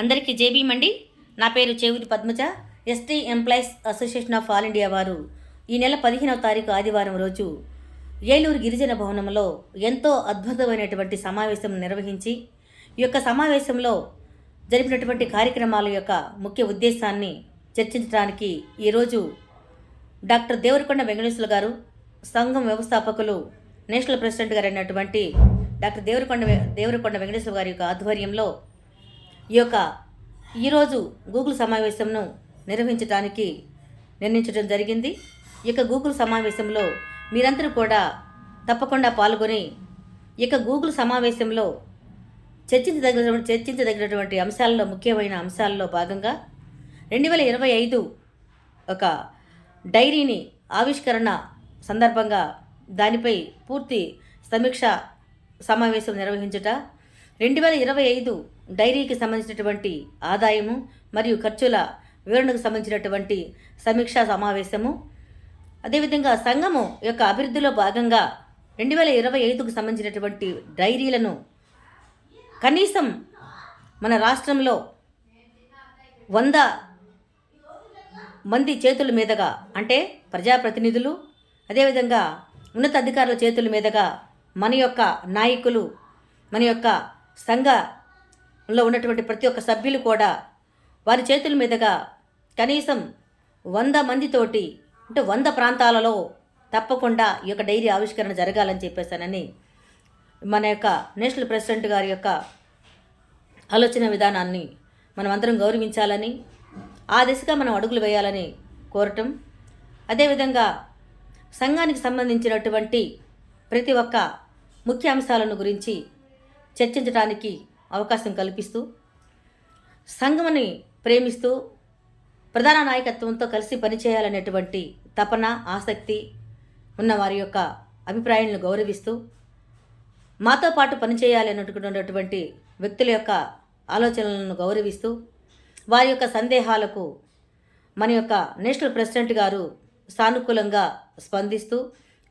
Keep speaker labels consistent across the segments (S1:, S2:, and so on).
S1: అందరికీ జేబీఎం అండి. నా పేరు చెవిటి Padmaja. ST employees association of all India వారు ఈ నెల 15వ తారీఖు ఆదివారం రోజు ఏలూరు గిరిజన భవనంలో ఎంతో అద్భుతమైనటువంటి సమావేశం నిర్వహించి ఈ యొక్క సమావేశంలో జరిపినటువంటి కార్యక్రమాల యొక్క ముఖ్య ఉద్దేశాన్ని చర్చించడానికి ఈరోజు డాక్టర్ దేవరకొండ వెంకటేశ్వర గారు, సంఘం వ్యవస్థాపకులు, నేషనల్ ప్రెసిడెంట్ గారు అయినటువంటి డాక్టర్ దేవరకొండ వెంకటేశ్వర గారి యొక్క ఆధ్వర్యంలో ఈరోజు గూగుల్ సమావేశంను నిర్వహించడానికి నిర్ణయించడం జరిగింది. ఈ యొక్క గూగుల్ సమావేశంలో మీరందరూ కూడా తప్పకుండా పాల్గొని ఈ యొక్క గూగుల్ సమావేశంలో చర్చించదగినటువంటి అంశాలలో ముఖ్యమైన అంశాలలో భాగంగా 2025 ఒక డైరీని ఆవిష్కరణ సందర్భంగా దానిపై పూర్తి సమీక్ష సమావేశం నిర్వహించుట, 2025 డైరీకి సంబంధించినటువంటి ఆదాయము మరియు ఖర్చుల వివరణకు సంబంధించినటువంటి సమీక్షా సమావేశము, అదేవిధంగా సంఘము యొక్క అభివృద్ధిలో భాగంగా 2025కు సంబంధించినటువంటి డైరీలను కనీసం మన రాష్ట్రంలో 100 మంది చేతుల మీదుగా, అంటే ప్రజాప్రతినిధులు, అదేవిధంగా ఉన్నత అధికారుల చేతుల మీదుగా మన యొక్క నాయకులు, మన యొక్క సంఘంలో ఉన్నటువంటి ప్రతి ఒక్క సభ్యులు కూడా వారి చేతుల మీదుగా కనీసం 100 మందితోటి, అంటే 100 ప్రాంతాలలో తప్పకుండా ఈ యొక్క డైరీ ఆవిష్కరణ జరగాలని చెప్పేసానని మన యొక్క నేషనల్ ప్రెసిడెంట్ గారి యొక్క ఆలోచన విధానాన్ని మనం అందరం గౌరవించాలని, ఆ దిశగా మనం అడుగులు వేయాలని కోరటం, అదేవిధంగా సంఘానికి సంబంధించినటువంటి ప్రతి ఒక్క ముఖ్య అంశాలను గురించి చర్చించడానికి అవకాశం కల్పిస్తూ, సంఘముని ప్రేమిస్తూ ప్రధాన నాయకత్వంతో కలిసి పనిచేయాలనేటువంటి తపన, ఆసక్తి ఉన్న వారి యొక్క అభిప్రాయాలను గౌరవిస్తూ, మాతో పాటు పనిచేయాలి అనుకున్నటువంటి వ్యక్తుల యొక్క ఆలోచనలను గౌరవిస్తూ, వారి యొక్క సందేహాలకు మన యొక్క నేషనల్ ప్రెసిడెంట్ గారు సానుకూలంగా స్పందిస్తూ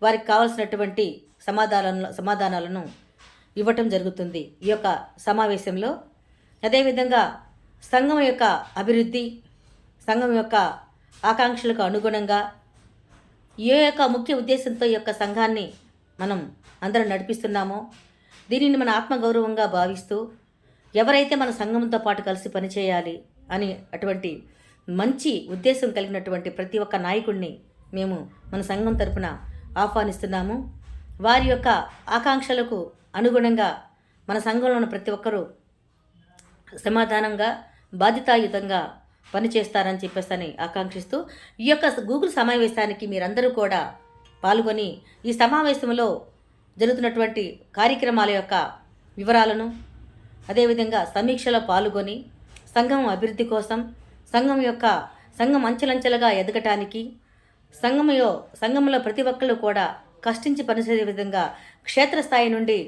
S1: వారికి కావాల్సినటువంటి సమాధానాలను ఇవ్వటం జరుగుతుంది ఈ యొక్క సమావేశంలో. అదేవిధంగా సంఘం యొక్క అభివృద్ధి, సంఘం యొక్క ఆకాంక్షలకు అనుగుణంగా ఏ యొక్క ముఖ్య ఉద్దేశంతో ఈ యొక్క సంఘాన్ని మనం అందరం నడిపిస్తున్నామో దీనిని మన ఆత్మగౌరవంగా భావిస్తూ, ఎవరైతే మన సంఘంతో పాటు కలిసి పనిచేయాలి అని అటువంటి మంచి ఉద్దేశం కలిగినటువంటి ప్రతి ఒక్క నాయకుడిని మేము మన సంఘం తరపున ఆహ్వానిస్తున్నాము. వారి యొక్క ఆకాంక్షలకు అనుగుణంగా మన సంఘంలో ఉన్న ప్రతి ఒక్కరూ సమాధానంగా, బాధ్యతాయుతంగా పనిచేస్తారని చెప్పేసి ఆకాంక్షిస్తూ, ఈ యొక్క గూగుల్ సమావేశానికి మీరందరూ కూడా పాల్గొని ఈ సమావేశంలో జరుగుతున్నటువంటి కార్యక్రమాల యొక్క వివరాలను, అదేవిధంగా సమీక్షలో పాల్గొని సంఘం అభివృద్ధి కోసం, సంఘం అంచెలంచెలుగా ఎదగటానికి, సంఘంలో ప్రతి ఒక్కళ్ళు కూడా కష్టించి పనిచేసే విధంగా క్షేత్రస్థాయి నుండి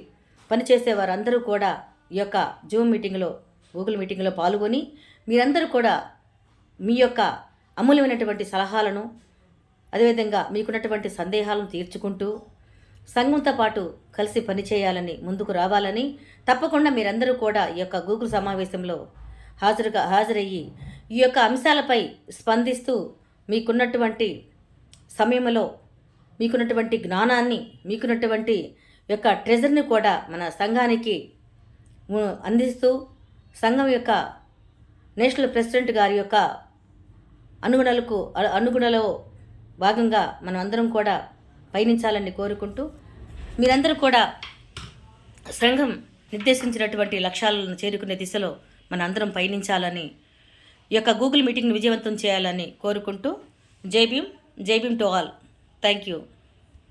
S1: పనిచేసే వారందరూ కూడా ఈ యొక్క జూమ్ మీటింగ్లో, గూగుల్ మీటింగ్లో పాల్గొని మీరందరూ కూడా మీ యొక్క అమూల్యమైనటువంటి సలహాలను, అదేవిధంగా మీకున్నటువంటి సందేహాలను తీర్చుకుంటూ సంఘంతో పాటు కలిసి పనిచేయాలని, ముందుకు రావాలని, తప్పకుండా మీరందరూ కూడా ఈ యొక్క గూగుల్ సమావేశంలో హాజరయ్యి ఈ యొక్క అంశాలపై స్పందిస్తూ మీకున్నటువంటి సమయంలో మీకున్నటువంటి జ్ఞానాన్ని, మీకున్నటువంటి యొక్క ట్రెజర్ని కూడా మన సంఘానికి అందిస్తూ, సంఘం యొక్క నేషనల్ ప్రెసిడెంట్ గారి యొక్క అనుగుణలో భాగంగా మనం అందరం కూడా పయనించాలని కోరుకుంటూ, మీరందరూ కూడా సంఘం నిర్దేశించినటువంటి లక్ష్యాలను చేరుకునే దిశలో మన అందరం పయనించాలని, ఈ యొక్క గూగుల్ మీటింగ్ని విజయవంతం చేయాలని కోరుకుంటూ, జై Bhim to all. Thank you.